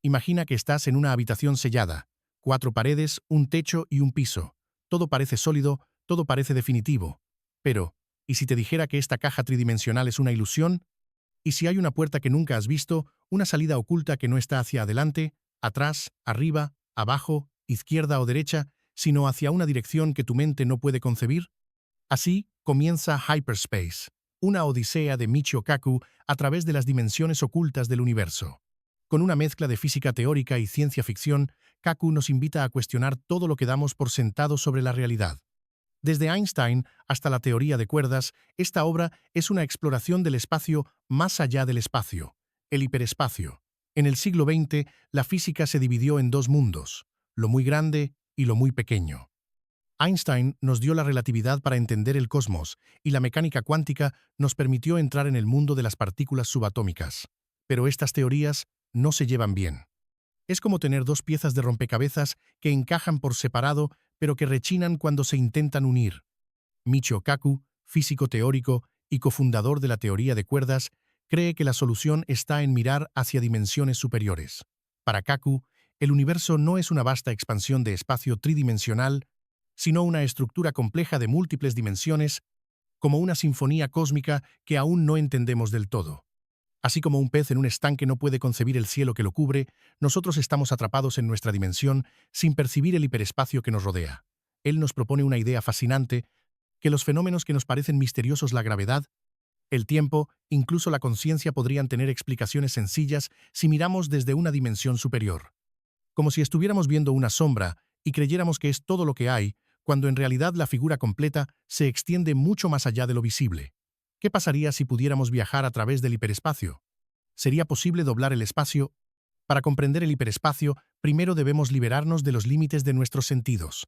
Imagina que estás en una habitación sellada. 4 paredes, un techo y un piso. Todo parece sólido, todo parece definitivo. Pero, ¿y si te dijera que esta caja tridimensional es una ilusión? ¿Y si hay una puerta que nunca has visto, una salida oculta que no está hacia adelante, atrás, arriba, abajo, izquierda o derecha, sino hacia una dirección que tu mente no puede concebir? Así comienza Hyperspace, una odisea de Michio Kaku a través de las dimensiones ocultas del universo. Con una mezcla de física teórica y ciencia ficción, Kaku nos invita a cuestionar todo lo que damos por sentado sobre la realidad. Desde Einstein hasta la teoría de cuerdas, esta obra es una exploración del espacio más allá del espacio, el hiperespacio. En el siglo XX, la física se dividió en dos mundos, lo muy grande y lo muy pequeño. Einstein nos dio la relatividad para entender el cosmos, y la mecánica cuántica nos permitió entrar en el mundo de las partículas subatómicas. Pero estas teorías no se llevan bien. Es como tener dos piezas de rompecabezas que encajan por separado, pero que rechinan cuando se intentan unir. Michio Kaku, físico teórico y cofundador de la teoría de cuerdas, cree que la solución está en mirar hacia dimensiones superiores. Para Kaku, el universo no es una vasta expansión de espacio tridimensional, sino una estructura compleja de múltiples dimensiones, como una sinfonía cósmica que aún no entendemos del todo. Así como un pez en un estanque no puede concebir el cielo que lo cubre, nosotros estamos atrapados en nuestra dimensión sin percibir el hiperespacio que nos rodea. Él nos propone una idea fascinante, que los fenómenos que nos parecen misteriosos, la gravedad, el tiempo, incluso la conciencia, podrían tener explicaciones sencillas si miramos desde una dimensión superior. Como si estuviéramos viendo una sombra y creyéramos que es todo lo que hay, cuando en realidad la figura completa se extiende mucho más allá de lo visible. ¿Qué pasaría si pudiéramos viajar a través del hiperespacio? ¿Sería posible doblar el espacio? Para comprender el hiperespacio, primero debemos liberarnos de los límites de nuestros sentidos.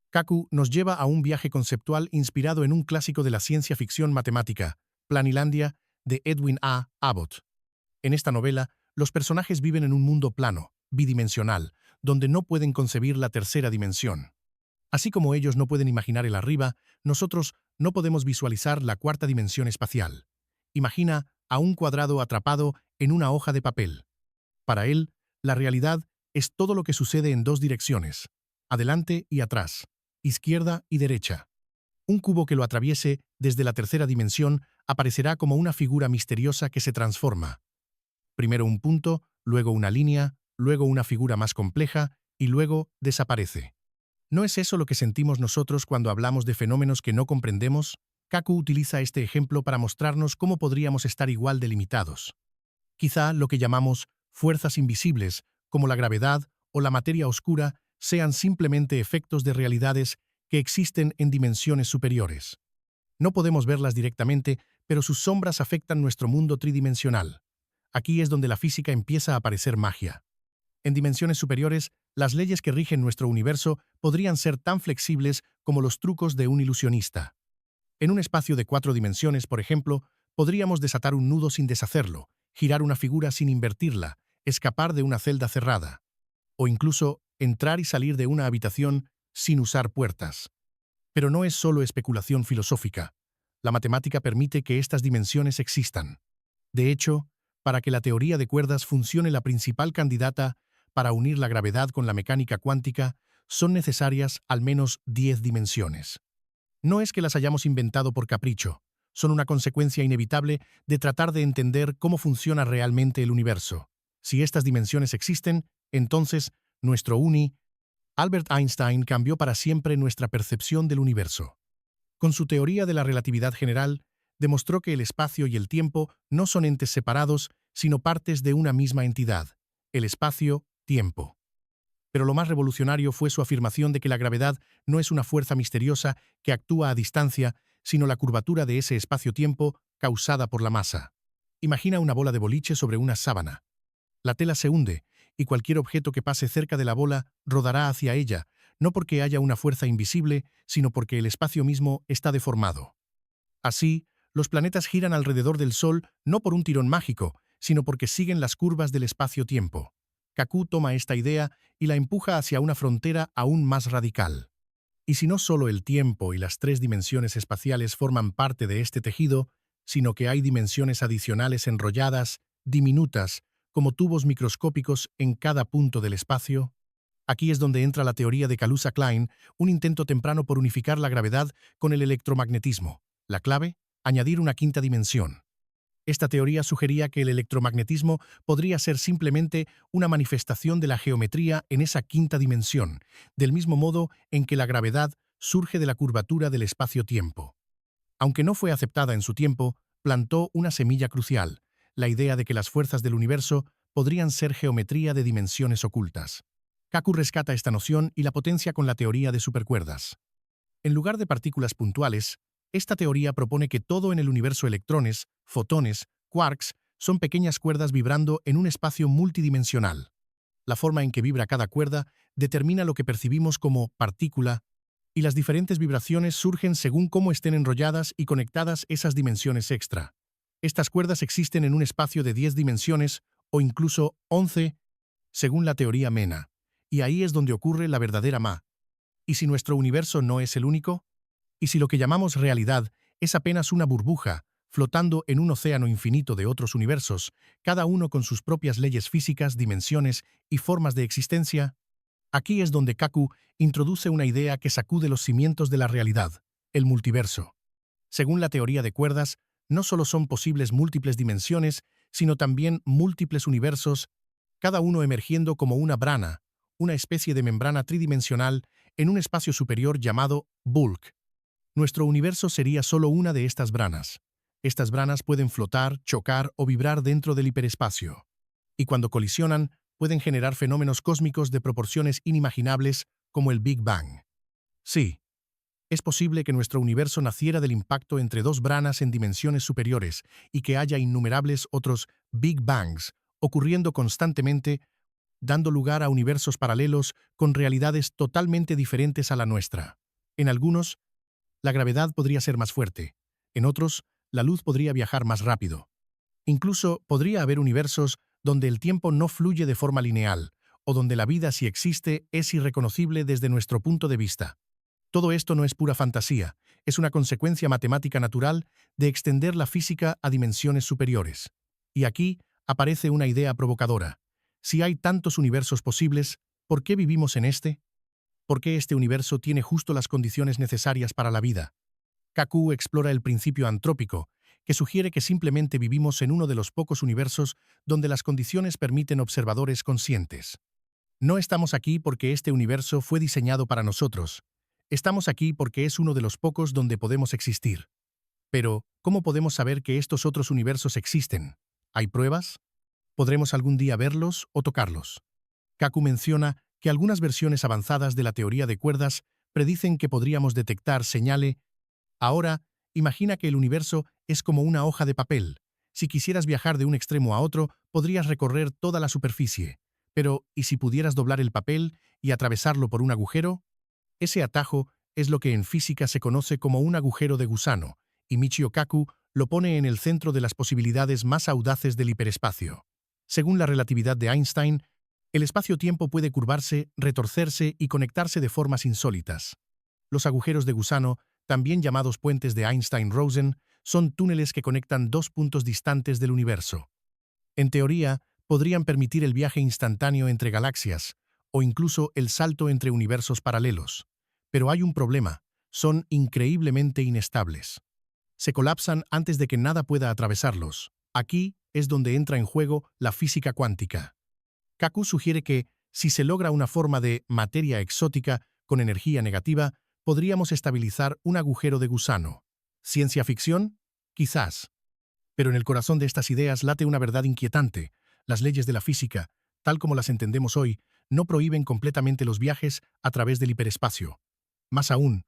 Kaku nos lleva a un viaje conceptual inspirado en un clásico de la ciencia ficción matemática, Planilandia, de Edwin A. Abbott. En esta novela, los personajes viven en un mundo plano, bidimensional, donde no pueden concebir la tercera dimensión. Así como ellos no pueden imaginar el arriba, nosotros no podemos visualizar la cuarta dimensión espacial. Imagina a un cuadrado atrapado en una hoja de papel. Para él, la realidad es todo lo que sucede en dos direcciones, adelante y atrás, izquierda y derecha. Un cubo que lo atraviese desde la tercera dimensión aparecerá como una figura misteriosa que se transforma. Primero un punto, luego una línea, luego una figura más compleja y luego desaparece. ¿No es eso lo que sentimos nosotros cuando hablamos de fenómenos que no comprendemos? Kaku utiliza este ejemplo para mostrarnos cómo podríamos estar igual de limitados. Quizá lo que llamamos fuerzas invisibles, como la gravedad o la materia oscura, sean simplemente efectos de realidades que existen en dimensiones superiores. No podemos verlas directamente, pero sus sombras afectan nuestro mundo tridimensional. Aquí es donde la física empieza a parecer magia. En dimensiones superiores, las leyes que rigen nuestro universo podrían ser tan flexibles como los trucos de un ilusionista. En un espacio de 4 dimensiones, por ejemplo, podríamos desatar un nudo sin deshacerlo, girar una figura sin invertirla, escapar de una celda cerrada, o incluso entrar y salir de una habitación sin usar puertas. Pero no es solo especulación filosófica. La matemática permite que estas dimensiones existan. De hecho, para que la teoría de cuerdas funcione, la principal candidata para unir la gravedad con la mecánica cuántica, son necesarias al menos 10 dimensiones. No es que las hayamos inventado por capricho, son una consecuencia inevitable de tratar de entender cómo funciona realmente el universo. Si estas dimensiones existen, entonces nuestro Albert Einstein cambió para siempre nuestra percepción del universo. Con su teoría de la relatividad general, demostró que el espacio y el tiempo no son entes separados, sino partes de una misma entidad, el espacio-tiempo. Pero lo más revolucionario fue su afirmación de que la gravedad no es una fuerza misteriosa que actúa a distancia, sino la curvatura de ese espacio-tiempo causada por la masa. Imagina una bola de boliche sobre una sábana. La tela se hunde, y cualquier objeto que pase cerca de la bola rodará hacia ella, no porque haya una fuerza invisible, sino porque el espacio mismo está deformado. Así, los planetas giran alrededor del Sol no por un tirón mágico, sino porque siguen las curvas del espacio-tiempo. Kaku toma esta idea y la empuja hacia una frontera aún más radical. Y si no solo el tiempo y las 3 dimensiones espaciales forman parte de este tejido, sino que hay dimensiones adicionales enrolladas, diminutas, como tubos microscópicos en cada punto del espacio. Aquí es donde entra la teoría de Kaluza-Klein, un intento temprano por unificar la gravedad con el electromagnetismo. La clave, añadir una quinta dimensión. Esta teoría sugería que el electromagnetismo podría ser simplemente una manifestación de la geometría en esa quinta dimensión, del mismo modo en que la gravedad surge de la curvatura del espacio-tiempo. Aunque no fue aceptada en su tiempo, plantó una semilla crucial, la idea de que las fuerzas del universo podrían ser geometría de dimensiones ocultas. Kaku rescata esta noción y la potencia con la teoría de supercuerdas. En lugar de partículas puntuales, esta teoría propone que todo en el universo, electrones, fotones, quarks, son pequeñas cuerdas vibrando en un espacio multidimensional. La forma en que vibra cada cuerda determina lo que percibimos como partícula, y las diferentes vibraciones surgen según cómo estén enrolladas y conectadas esas dimensiones extra. Estas cuerdas existen en un espacio de 10 dimensiones o incluso 11, según la teoría Mena. Y ahí es donde ocurre la verdadera magia. ¿Y si nuestro universo no es el único? ¿Y si lo que llamamos realidad es apenas una burbuja, flotando en un océano infinito de otros universos, cada uno con sus propias leyes físicas, dimensiones y formas de existencia? Aquí es donde Kaku introduce una idea que sacude los cimientos de la realidad, el multiverso. Según la teoría de cuerdas, no solo son posibles múltiples dimensiones, sino también múltiples universos, cada uno emergiendo como una brana, una especie de membrana tridimensional en un espacio superior llamado bulk. Nuestro universo sería solo una de estas branas. Estas branas pueden flotar, chocar o vibrar dentro del hiperespacio. Y cuando colisionan, pueden generar fenómenos cósmicos de proporciones inimaginables como el Big Bang. Sí, es posible que nuestro universo naciera del impacto entre dos branas en dimensiones superiores y que haya innumerables otros Big Bangs ocurriendo constantemente, dando lugar a universos paralelos con realidades totalmente diferentes a la nuestra. En algunos, la gravedad podría ser más fuerte. En otros, la luz podría viajar más rápido. Incluso podría haber universos donde el tiempo no fluye de forma lineal, o donde la vida, si existe, es irreconocible desde nuestro punto de vista. Todo esto no es pura fantasía, es una consecuencia matemática natural de extender la física a dimensiones superiores. Y aquí aparece una idea provocadora. Si hay tantos universos posibles, ¿por qué vivimos en este? ¿Por qué este universo tiene justo las condiciones necesarias para la vida? Kaku explora el principio antrópico, que sugiere que simplemente vivimos en uno de los pocos universos donde las condiciones permiten observadores conscientes. No estamos aquí porque este universo fue diseñado para nosotros. Estamos aquí porque es uno de los pocos donde podemos existir. Pero, ¿cómo podemos saber que estos otros universos existen? ¿Hay pruebas? ¿Podremos algún día verlos o tocarlos? Kaku menciona que algunas versiones avanzadas de la teoría de cuerdas predicen que podríamos detectar señales. Ahora, imagina que el universo es como una hoja de papel. Si quisieras viajar de un extremo a otro, podrías recorrer toda la superficie. Pero, ¿y si pudieras doblar el papel y atravesarlo por un agujero? Ese atajo es lo que en física se conoce como un agujero de gusano, y Michio Kaku lo pone en el centro de las posibilidades más audaces del hiperespacio. Según la relatividad de Einstein, el espacio-tiempo puede curvarse, retorcerse y conectarse de formas insólitas. Los agujeros de gusano, también llamados puentes de Einstein-Rosen, son túneles que conectan dos puntos distantes del universo. En teoría, podrían permitir el viaje instantáneo entre galaxias, o incluso el salto entre universos paralelos. Pero hay un problema: son increíblemente inestables. Se colapsan antes de que nada pueda atravesarlos. Aquí es donde entra en juego la física cuántica. Kaku sugiere que, si se logra una forma de materia exótica con energía negativa, podríamos estabilizar un agujero de gusano. ¿Ciencia ficción? Quizás. Pero en el corazón de estas ideas late una verdad inquietante. Las leyes de la física, tal como las entendemos hoy, no prohíben completamente los viajes a través del hiperespacio. Más aún,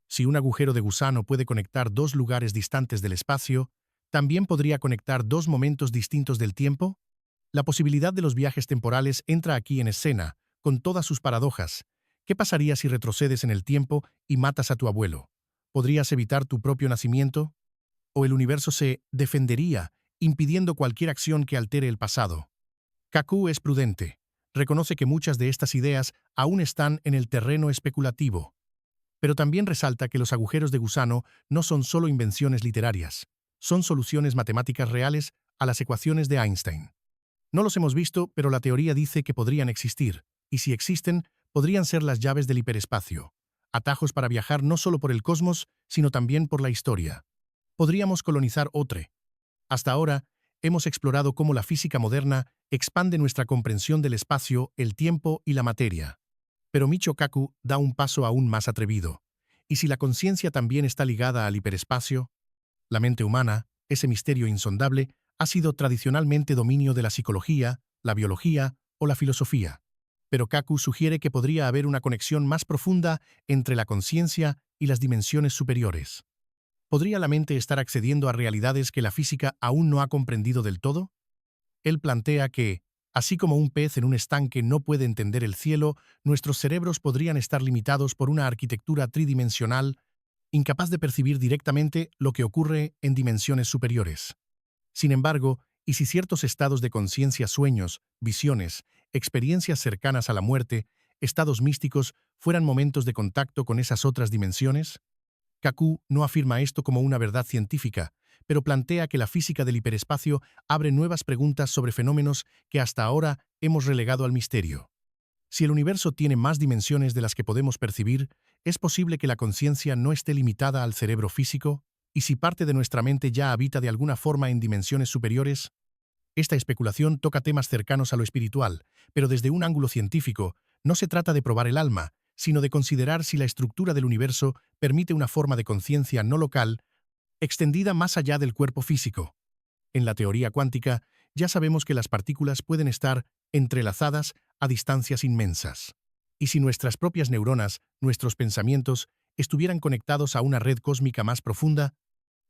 si un agujero de gusano puede conectar dos lugares distantes del espacio, ¿también podría conectar dos momentos distintos del tiempo? La posibilidad de los viajes temporales entra aquí en escena, con todas sus paradojas. ¿Qué pasaría si retrocedes en el tiempo y matas a tu abuelo? ¿Podrías evitar tu propio nacimiento? ¿O el universo se defendería, impidiendo cualquier acción que altere el pasado? Kaku es prudente. Reconoce que muchas de estas ideas aún están en el terreno especulativo. Pero también resalta que los agujeros de gusano no son solo invenciones literarias, son soluciones matemáticas reales a las ecuaciones de Einstein. No los hemos visto, pero la teoría dice que podrían existir, y si existen, podrían ser las llaves del hiperespacio. Atajos para viajar no solo por el cosmos, sino también por la historia. Podríamos colonizar otro. Hasta ahora, hemos explorado cómo la física moderna expande nuestra comprensión del espacio, el tiempo y la materia. Pero Michio Kaku da un paso aún más atrevido. ¿Y si la conciencia también está ligada al hiperespacio? La mente humana, ese misterio insondable, ha sido tradicionalmente dominio de la psicología, la biología o la filosofía. Pero Kaku sugiere que podría haber una conexión más profunda entre la conciencia y las dimensiones superiores. ¿Podría la mente estar accediendo a realidades que la física aún no ha comprendido del todo? Él plantea que, así como un pez en un estanque no puede entender el cielo, nuestros cerebros podrían estar limitados por una arquitectura tridimensional incapaz de percibir directamente lo que ocurre en dimensiones superiores. Sin embargo, ¿y si ciertos estados de conciencia, sueños, visiones, experiencias cercanas a la muerte, estados místicos, fueran momentos de contacto con esas otras dimensiones? Kaku no afirma esto como una verdad científica, pero plantea que la física del hiperespacio abre nuevas preguntas sobre fenómenos que hasta ahora hemos relegado al misterio. Si el universo tiene más dimensiones de las que podemos percibir, ¿es posible que la conciencia no esté limitada al cerebro físico? ¿Y si parte de nuestra mente ya habita de alguna forma en dimensiones superiores? Esta especulación toca temas cercanos a lo espiritual, pero desde un ángulo científico, no se trata de probar el alma, sino de considerar si la estructura del universo permite una forma de conciencia no local, extendida más allá del cuerpo físico. En la teoría cuántica, ya sabemos que las partículas pueden estar entrelazadas a distancias inmensas. Y si nuestras propias neuronas, nuestros pensamientos, estuvieran conectados a una red cósmica más profunda,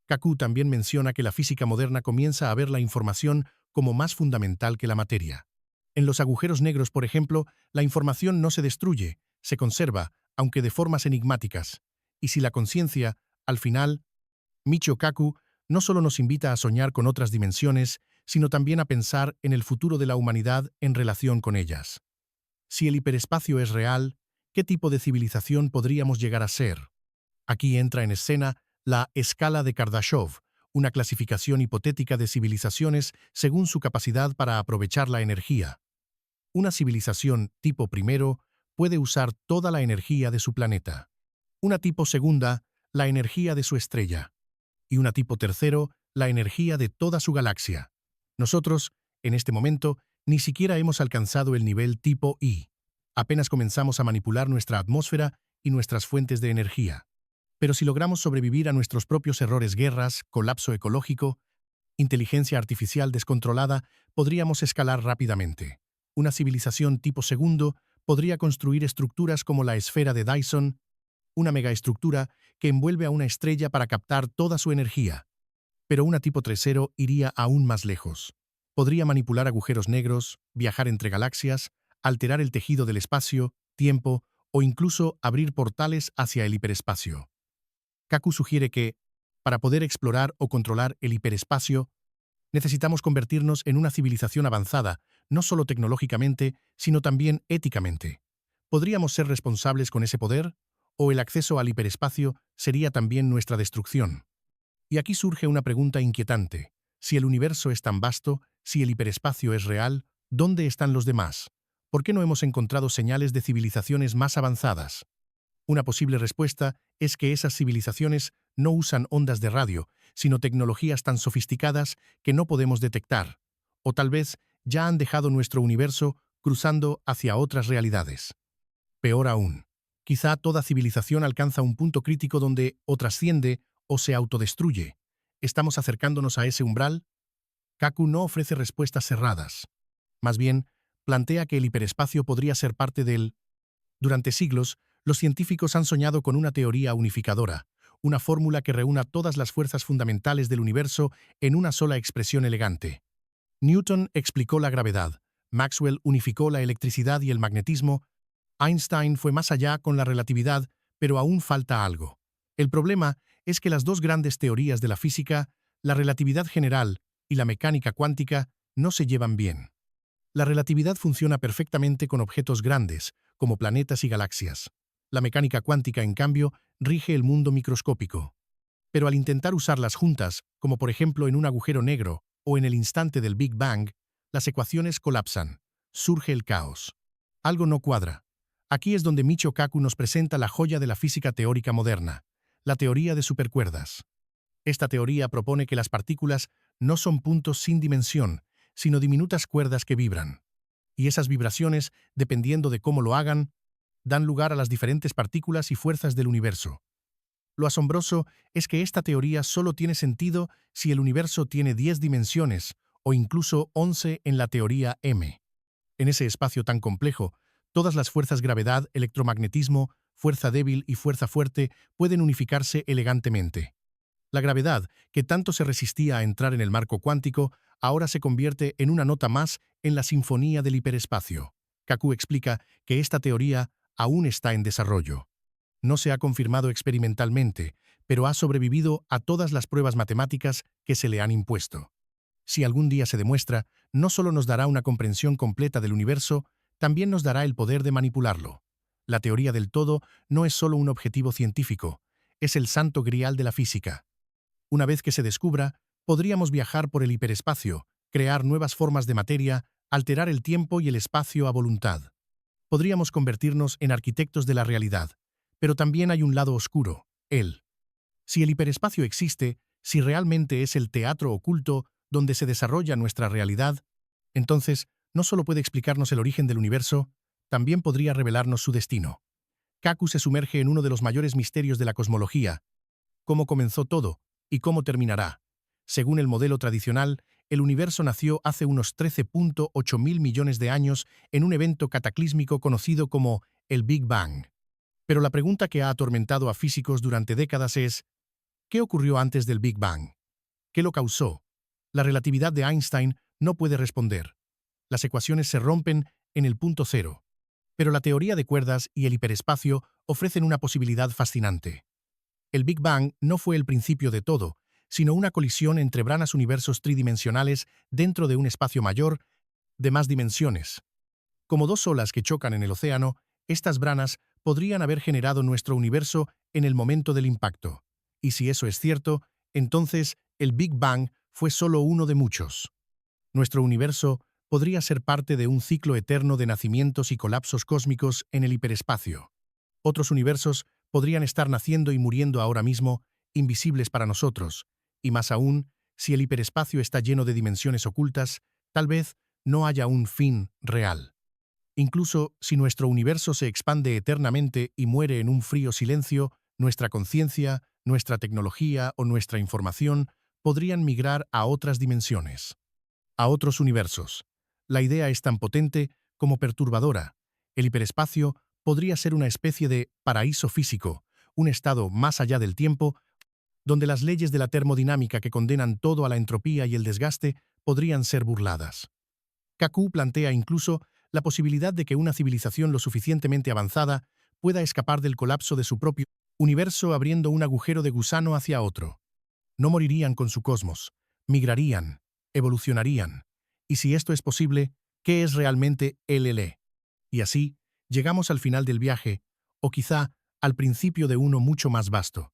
Kaku también menciona que la física moderna comienza a ver la información como más fundamental que la materia. En los agujeros negros, por ejemplo, la información no se destruye, se conserva, aunque de formas enigmáticas. Y si la conciencia, al final, Michio Kaku no solo nos invita a soñar con otras dimensiones, sino también a pensar en el futuro de la humanidad en relación con ellas. Si el hiperespacio es real, ¿qué tipo de civilización podríamos llegar a ser? Aquí entra en escena la escala de Kardashev, una clasificación hipotética de civilizaciones según su capacidad para aprovechar la energía. Una civilización tipo primero puede usar toda la energía de su planeta. Una tipo segunda, la energía de su estrella. Y una tipo tercero, la energía de toda su galaxia. Nosotros, en este momento, ni siquiera hemos alcanzado el nivel tipo I. Apenas comenzamos a manipular nuestra atmósfera y nuestras fuentes de energía. Pero si logramos sobrevivir a nuestros propios errores, guerras, colapso ecológico, inteligencia artificial descontrolada, podríamos escalar rápidamente. Una civilización tipo segundo podría construir estructuras como la esfera de Dyson, una megaestructura que envuelve a una estrella para captar toda su energía. Pero una tipo tercero iría aún más lejos. Podría manipular agujeros negros, viajar entre galaxias, alterar el tejido del espacio, tiempo o incluso abrir portales hacia el hiperespacio. Kaku sugiere que, para poder explorar o controlar el hiperespacio, necesitamos convertirnos en una civilización avanzada, no solo tecnológicamente, sino también éticamente. ¿Podríamos ser responsables con ese poder? ¿O el acceso al hiperespacio sería también nuestra destrucción? Y aquí surge una pregunta inquietante. Si el universo es tan vasto, si el hiperespacio es real, ¿dónde están los demás? ¿Por qué no hemos encontrado señales de civilizaciones más avanzadas? Una posible respuesta es que esas civilizaciones no usan ondas de radio, sino tecnologías tan sofisticadas que no podemos detectar. O tal vez ya han dejado nuestro universo cruzando hacia otras realidades. Peor aún, quizá toda civilización alcanza un punto crítico donde o trasciende o se autodestruye. ¿Estamos acercándonos a ese umbral? Kaku no ofrece respuestas cerradas. Más bien, plantea que el hiperespacio podría ser parte del... Durante siglos, los científicos han soñado con una teoría unificadora, una fórmula que reúna todas las fuerzas fundamentales del universo en una sola expresión elegante. Newton explicó la gravedad, Maxwell unificó la electricidad y el magnetismo, Einstein fue más allá con la relatividad, pero aún falta algo. El problema es que las dos grandes teorías de la física, la relatividad general y la mecánica cuántica, no se llevan bien. La relatividad funciona perfectamente con objetos grandes, como planetas y galaxias. La mecánica cuántica, en cambio, rige el mundo microscópico. Pero al intentar usarlas juntas, como por ejemplo en un agujero negro o en el instante del Big Bang, las ecuaciones colapsan. Surge el caos. Algo no cuadra. Aquí es donde Michio Kaku nos presenta la joya de la física teórica moderna, la teoría de supercuerdas. Esta teoría propone que las partículas no son puntos sin dimensión, sino diminutas cuerdas que vibran. Y esas vibraciones, dependiendo de cómo lo hagan, dan lugar a las diferentes partículas y fuerzas del universo. Lo asombroso es que esta teoría solo tiene sentido si el universo tiene 10 dimensiones, o incluso 11 en la teoría M. En ese espacio tan complejo, todas las fuerzas gravedad, electromagnetismo, fuerza débil y fuerza fuerte pueden unificarse elegantemente. La gravedad, que tanto se resistía a entrar en el marco cuántico, ahora se convierte en una nota más en la sinfonía del hiperespacio. Kaku explica que esta teoría aún está en desarrollo. No se ha confirmado experimentalmente, pero ha sobrevivido a todas las pruebas matemáticas que se le han impuesto. Si algún día se demuestra, no solo nos dará una comprensión completa del universo, también nos dará el poder de manipularlo. La teoría del todo no es solo un objetivo científico, es el santo grial de la física. Una vez que se descubra, podríamos viajar por el hiperespacio, crear nuevas formas de materia, alterar el tiempo y el espacio a voluntad. Podríamos convertirnos en arquitectos de la realidad, pero también hay un lado oscuro, él. Si el hiperespacio existe, si realmente es el teatro oculto donde se desarrolla nuestra realidad, entonces no solo puede explicarnos el origen del universo, también podría revelarnos su destino. Kaku se sumerge en uno de los mayores misterios de la cosmología: cómo comenzó todo y cómo terminará. Según el modelo tradicional, el universo nació hace unos 13.8 mil millones de años en un evento cataclísmico conocido como el Big Bang. Pero la pregunta que ha atormentado a físicos durante décadas es: ¿qué ocurrió antes del Big Bang? ¿Qué lo causó? La relatividad de Einstein no puede responder. Las ecuaciones se rompen en el punto cero. Pero la teoría de cuerdas y el hiperespacio ofrecen una posibilidad fascinante. El Big Bang no fue el principio de todo, sino una colisión entre branas universos tridimensionales dentro de un espacio mayor, de más dimensiones. Como dos olas que chocan en el océano, estas branas podrían haber generado nuestro universo en el momento del impacto. Y si eso es cierto, entonces el Big Bang fue solo uno de muchos. Nuestro universo podría ser parte de un ciclo eterno de nacimientos y colapsos cósmicos en el hiperespacio. Otros universos podrían estar naciendo y muriendo ahora mismo, invisibles para nosotros, y más aún, si el hiperespacio está lleno de dimensiones ocultas, tal vez no haya un fin real. Incluso si nuestro universo se expande eternamente y muere en un frío silencio, nuestra conciencia, nuestra tecnología o nuestra información podrían migrar a otras dimensiones, a otros universos. La idea es tan potente como perturbadora. El hiperespacio podría ser una especie de paraíso físico, un estado más allá del tiempo, donde las leyes de la termodinámica que condenan todo a la entropía y el desgaste podrían ser burladas. Kaku plantea incluso la posibilidad de que una civilización lo suficientemente avanzada pueda escapar del colapso de su propio universo abriendo un agujero de gusano hacia otro. No morirían con su cosmos, migrarían, evolucionarían. Y si esto es posible, ¿qué es realmente LL? Y así, llegamos al final del viaje, o quizá al principio de uno mucho más vasto.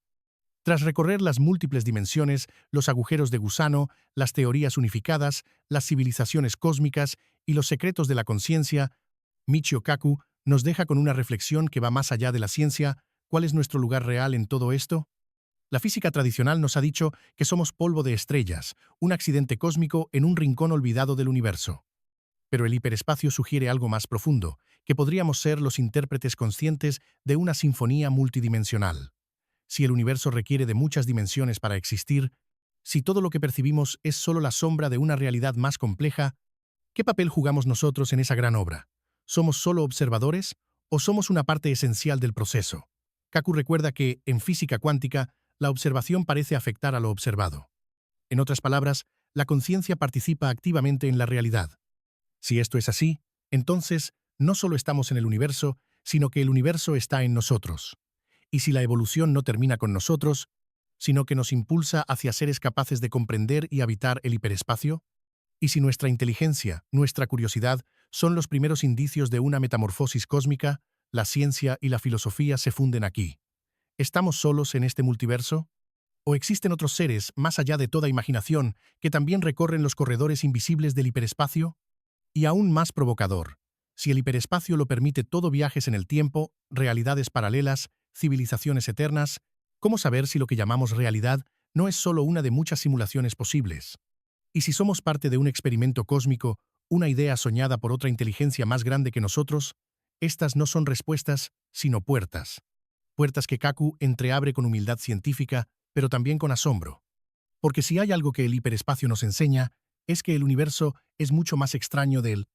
Tras recorrer las múltiples dimensiones, los agujeros de gusano, las teorías unificadas, las civilizaciones cósmicas y los secretos de la conciencia, Michio Kaku nos deja con una reflexión que va más allá de la ciencia. ¿Cuál es nuestro lugar real en todo esto? La física tradicional nos ha dicho que somos polvo de estrellas, un accidente cósmico en un rincón olvidado del universo. Pero el hiperespacio sugiere algo más profundo, que podríamos ser los intérpretes conscientes de una sinfonía multidimensional. Si el universo requiere de muchas dimensiones para existir, si todo lo que percibimos es solo la sombra de una realidad más compleja, ¿qué papel jugamos nosotros en esa gran obra? ¿Somos solo observadores o somos una parte esencial del proceso? Kaku recuerda que, en física cuántica, la observación parece afectar a lo observado. En otras palabras, la conciencia participa activamente en la realidad. Si esto es así, entonces no solo estamos en el universo, sino que el universo está en nosotros. Y si la evolución no termina con nosotros, sino que nos impulsa hacia seres capaces de comprender y habitar el hiperespacio, y si nuestra inteligencia, nuestra curiosidad, son los primeros indicios de una metamorfosis cósmica, la ciencia y la filosofía se funden aquí. ¿Estamos solos en este multiverso? ¿O existen otros seres, más allá de toda imaginación, que también recorren los corredores invisibles del hiperespacio? Y aún más provocador, si el hiperespacio lo permite todo viajes en el tiempo, realidades paralelas, civilizaciones eternas, ¿cómo saber si lo que llamamos realidad no es solo una de muchas simulaciones posibles? Y si somos parte de un experimento cósmico, una idea soñada por otra inteligencia más grande que nosotros, estas no son respuestas, sino puertas. Puertas que Kaku entreabre con humildad científica, pero también con asombro. Porque si hay algo que el hiperespacio nos enseña, es que el universo es mucho más extraño del